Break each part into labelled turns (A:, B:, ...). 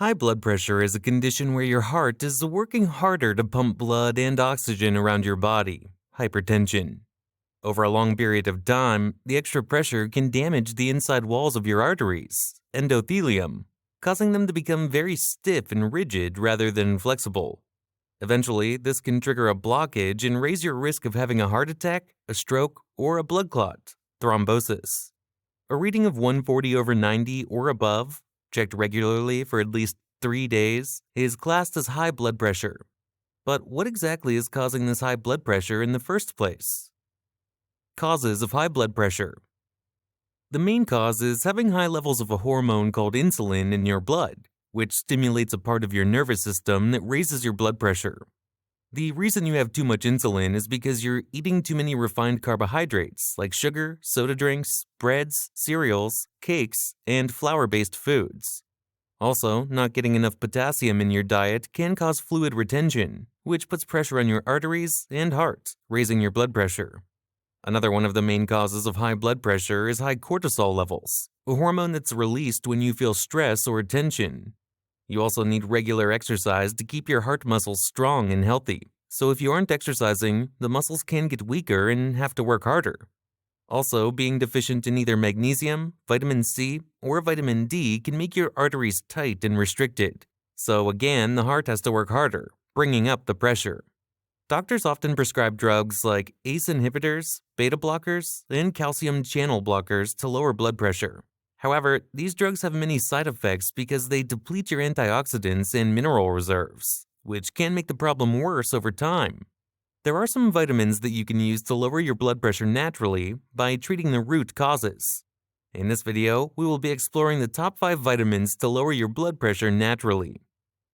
A: High blood pressure is a condition where your heart is working harder to pump blood and oxygen around your body, hypertension. Over a long period of time, the extra pressure can damage the inside walls of your arteries, endothelium, causing them to become very stiff and rigid rather than flexible. Eventually, this can trigger a blockage and raise your risk of having a heart attack, a stroke, or a blood clot, thrombosis. A reading of 140/90 or above, checked regularly for at least 3 days, is classed as high blood pressure. But what exactly is causing this high blood pressure in the first place? Causes of high blood pressure. The main cause is having high levels of a hormone called insulin in your blood, which stimulates a part of your nervous system that raises your blood pressure. The reason you have too much insulin is because you're eating too many refined carbohydrates like sugar, soda drinks, breads, cereals, cakes, and flour-based foods. Also, not getting enough potassium in your diet can cause fluid retention, which puts pressure on your arteries and heart, raising your blood pressure. Another one of the main causes of high blood pressure is high cortisol levels, a hormone that's released when you feel stress or tension. You also need regular exercise to keep your heart muscles strong and healthy. So if you aren't exercising, the muscles can get weaker and have to work harder. Also, being deficient in either magnesium, vitamin C, or vitamin D can make your arteries tight and restricted. So again, the heart has to work harder, bringing up the pressure. Doctors often prescribe drugs like ACE inhibitors, beta blockers, and calcium channel blockers to lower blood pressure. However, these drugs have many side effects because they deplete your antioxidants and mineral reserves, which can make the problem worse over time. There are some vitamins that you can use to lower your blood pressure naturally by treating the root causes. In this video, we will be exploring the top 5 vitamins to lower your blood pressure naturally.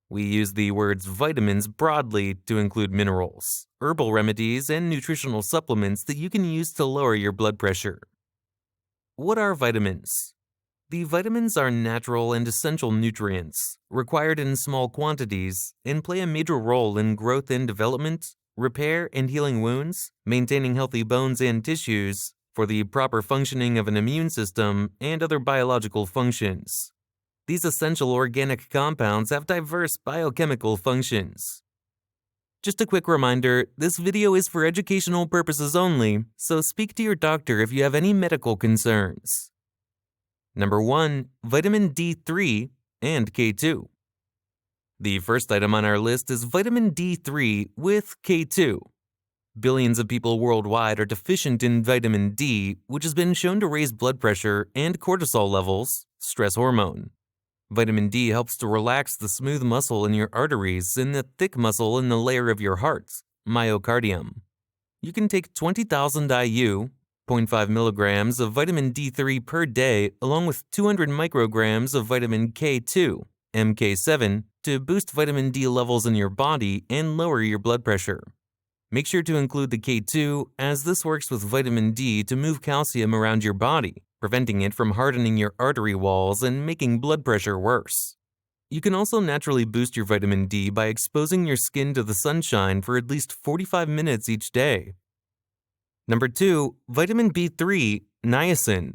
A: We use the words vitamins broadly to include minerals, herbal remedies, and nutritional supplements that you can use to lower your blood pressure. What are vitamins? The vitamins are natural and essential nutrients, required in small quantities, and play a major role in growth and development, repair and healing wounds, maintaining healthy bones and tissues, for the proper functioning of an immune system, and other biological functions. These essential organic compounds have diverse biochemical functions. Just a quick reminder, this video is for educational purposes only, so speak to your doctor if you have any medical concerns. Number 1. Vitamin D3 and K2. The first item on our list is vitamin D3 with K2. Billions of people worldwide are deficient in vitamin D, which has been shown to raise blood pressure and cortisol levels, stress hormone. Vitamin D helps to relax the smooth muscle in your arteries and the thick muscle in the layer of your heart, myocardium. You can take 20,000 IU, 0.5 milligrams of vitamin D3 per day, along with 200 micrograms of vitamin K2, MK7, to boost vitamin D levels in your body and lower your blood pressure. Make sure to include the K2, as this works with vitamin D to move calcium around your body, preventing it from hardening your artery walls and making blood pressure worse. You can also naturally boost your vitamin D by exposing your skin to the sunshine for at least 45 minutes each day. Number 2. Vitamin B3, niacin.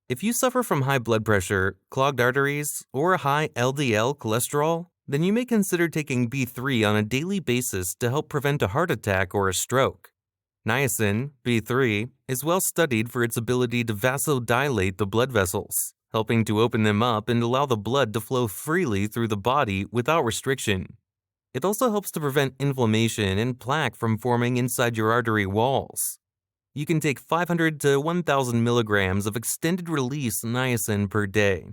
A: If you suffer from high blood pressure, clogged arteries, or high LDL cholesterol, then you may consider taking B3 on a daily basis to help prevent a heart attack or a stroke. Niacin, B3, is well studied for its ability to vasodilate the blood vessels, helping to open them up and allow the blood to flow freely through the body without restriction. It also helps to prevent inflammation and plaque from forming inside your artery walls. You can take 500 to 1,000 milligrams of extended-release niacin per day.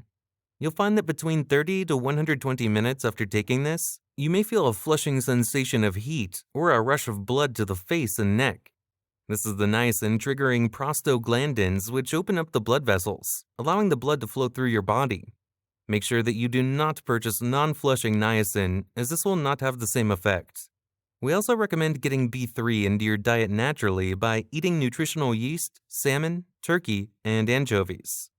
A: You'll find that between 30 to 120 minutes after taking this, you may feel a flushing sensation of heat or a rush of blood to the face and neck. This is the niacin triggering prostaglandins, which open up the blood vessels, allowing the blood to flow through your body. Make sure that you do not purchase non-flushing niacin, as this will not have the same effect. We also recommend getting B3 into your diet naturally by eating nutritional yeast, salmon, turkey, and anchovies.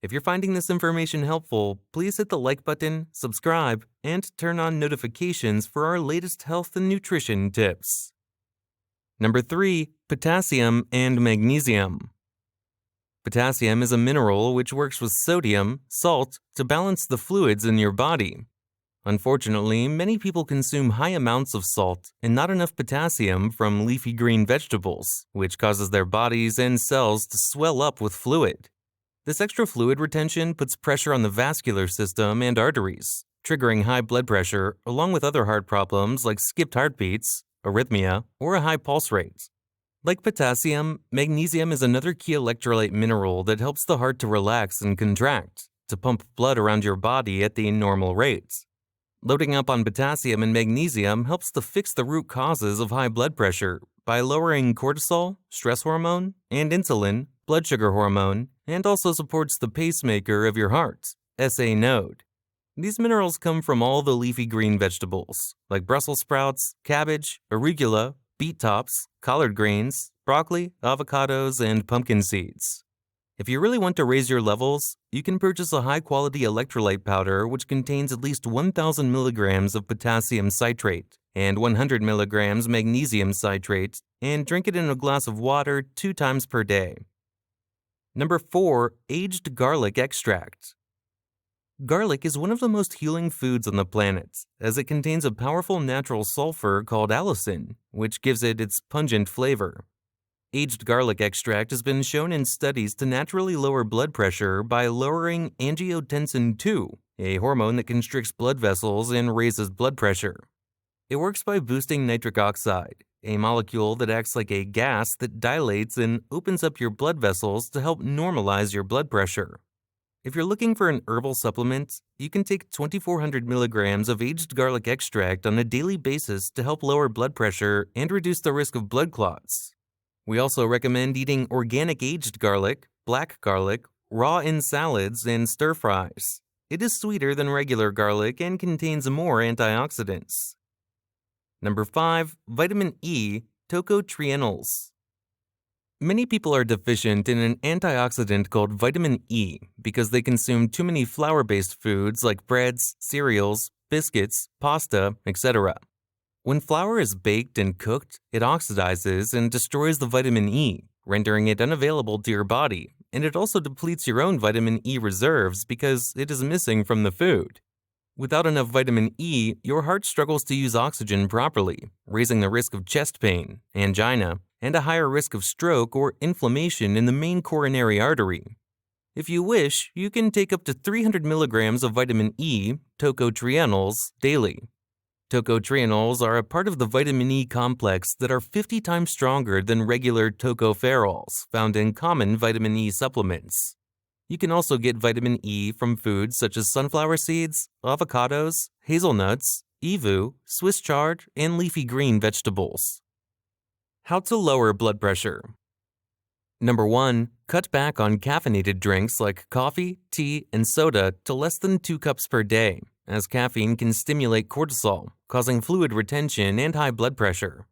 A: If you're finding this information helpful, please hit the like button, subscribe, and turn on notifications for our latest health and nutrition tips. Number 3. Potassium and magnesium. Potassium is a mineral which works with sodium, salt, to balance the fluids in your body. Unfortunately, many people consume high amounts of salt and not enough potassium from leafy green vegetables, which causes their bodies and cells to swell up with fluid. This extra fluid retention puts pressure on the vascular system and arteries, triggering high blood pressure along with other heart problems like skipped heartbeats, arrhythmia, or a high pulse rate. Like potassium, magnesium is another key electrolyte mineral that helps the heart to relax and contract, to pump blood around your body at the normal rate. Loading up on potassium and magnesium helps to fix the root causes of high blood pressure by lowering cortisol, stress hormone, and insulin, blood sugar hormone, and also supports the pacemaker of your heart, SA node. These minerals come from all the leafy green vegetables, like Brussels sprouts, cabbage, arugula, beet tops, collard greens, broccoli, avocados, and pumpkin seeds. If you really want to raise your levels, you can purchase a high-quality electrolyte powder which contains at least 1,000 milligrams of potassium citrate and 100 milligrams magnesium citrate and drink it in a glass of water 2 times per day. Number 4. Aged garlic extract. Garlic is one of the most healing foods on the planet, as it contains a powerful natural sulfur called allicin, which gives it its pungent flavor. Aged garlic extract has been shown in studies to naturally lower blood pressure by lowering angiotensin II, a hormone that constricts blood vessels and raises blood pressure. It works by boosting nitric oxide, a molecule that acts like a gas that dilates and opens up your blood vessels to help normalize your blood pressure. If you're looking for an herbal supplement, you can take 2,400 milligrams of aged garlic extract on a daily basis to help lower blood pressure and reduce the risk of blood clots. We also recommend eating organic aged garlic, black garlic, raw in salads and stir fries. It is sweeter than regular garlic and contains more antioxidants. Number 5. Vitamin E, Tocotrienols. Many people are deficient in an antioxidant called vitamin E because they consume too many flour-based foods like breads, cereals, biscuits, pasta, etc. When flour is baked and cooked, it oxidizes and destroys the vitamin E, rendering it unavailable to your body, and it also depletes your own vitamin E reserves because it is missing from the food. Without enough vitamin E, your heart struggles to use oxygen properly, raising the risk of chest pain, angina, and a higher risk of stroke or inflammation in the main coronary artery. If you wish, you can take up to 300 milligrams of vitamin E, tocotrienols, daily. Tocotrienols are a part of the vitamin E complex that are 50 times stronger than regular tocopherols found in common vitamin E supplements. You can also get vitamin E from foods such as sunflower seeds, avocados, hazelnuts, evu, Swiss chard, and leafy green vegetables. How to lower blood pressure. Number 1. Cut back on caffeinated drinks like coffee, tea, and soda to less than 2 cups per day, as caffeine can stimulate cortisol, causing fluid retention and high blood pressure.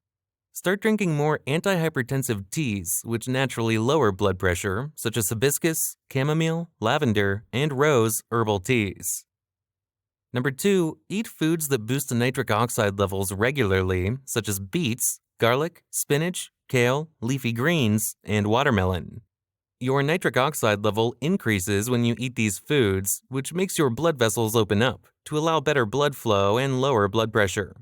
A: Start drinking more antihypertensive teas, which naturally lower blood pressure, such as hibiscus, chamomile, lavender, and rose herbal teas. Number 2. Eat foods that boost the nitric oxide levels regularly, such as beets, garlic, spinach, kale, leafy greens, and watermelon. Your nitric oxide level increases when you eat these foods, which makes your blood vessels open up to allow better blood flow and lower blood pressure.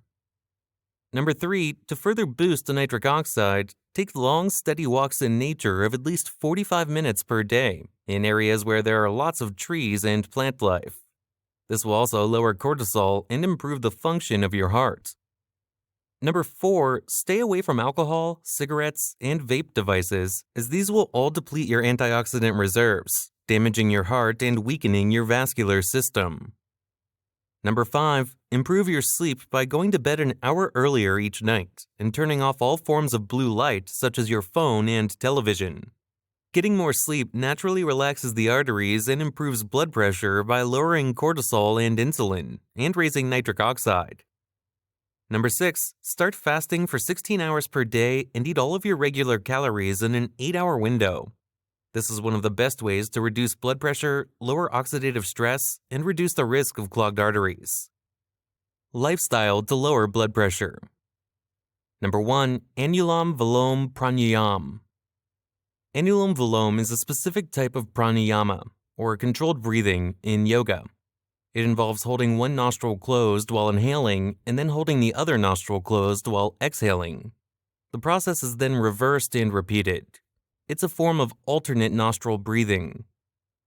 A: Number 3. To further boost the nitric oxide, take long, steady walks in nature of at least 45 minutes per day in areas where there are lots of trees and plant life. This will also lower cortisol and improve the function of your heart. Number 4. Stay away from alcohol, cigarettes, and vape devices, as these will all deplete your antioxidant reserves, damaging your heart and weakening your vascular system. Number 5. Improve your sleep by going to bed an hour earlier each night and turning off all forms of blue light such as your phone and television. Getting more sleep naturally relaxes the arteries and improves blood pressure by lowering cortisol and insulin and raising nitric oxide. Number 6. Start fasting for 16 hours per day and eat all of your regular calories in an 8-hour window. This is one of the best ways to reduce blood pressure, lower oxidative stress, and reduce the risk of clogged arteries. Lifestyle to lower blood pressure. Number 1. Anulam Vilom Pranayam. Anulum vilome is a specific type of pranayama, or controlled breathing, in yoga. It involves holding one nostril closed while inhaling and then holding the other nostril closed while exhaling. The process is then reversed and repeated. It's a form of alternate nostril breathing.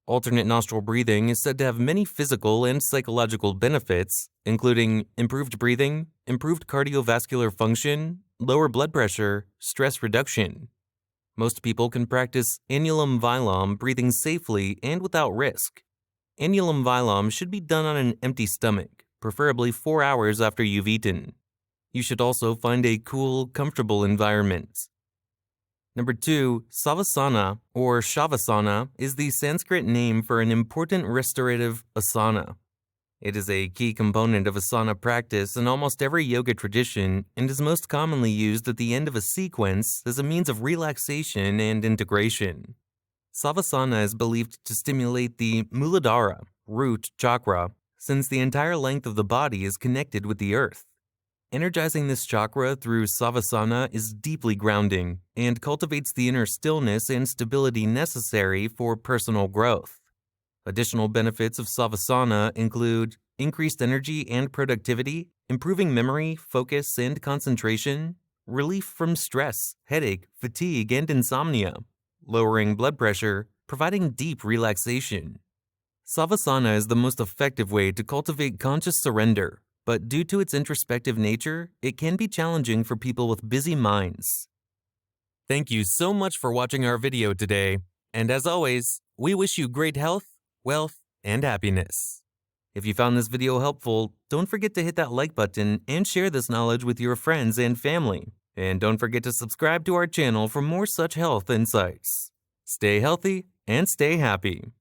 A: Alternate nostril breathing is said to have many physical and psychological benefits, including improved breathing, improved cardiovascular function, lower blood pressure, stress reduction. Most people can practice anulum vilome breathing safely and without risk. Anulum vilome should be done on an empty stomach, preferably 4 hours after you've eaten. You should also find a cool, comfortable environment. Number 2, Savasana or Shavasana is the Sanskrit name for an important restorative asana. It is a key component of asana practice in almost every yoga tradition and is most commonly used at the end of a sequence as a means of relaxation and integration. Savasana is believed to stimulate the Muladhara, root chakra, since the entire length of the body is connected with the earth. Energizing this chakra through Savasana is deeply grounding and cultivates the inner stillness and stability necessary for personal growth. Additional benefits of Savasana include increased energy and productivity, improving memory, focus, and concentration, relief from stress, headache, fatigue, and insomnia, lowering blood pressure, providing deep relaxation. Savasana is the most effective way to cultivate conscious surrender, but due to its introspective nature, it can be challenging for people with busy minds. Thank you so much for watching our video today, and as always, we wish you great health, wealth, and happiness. If you found this video helpful, don't forget to hit that like button and share this knowledge with your friends and family. And don't forget to subscribe to our channel for more such health insights. Stay healthy and stay happy.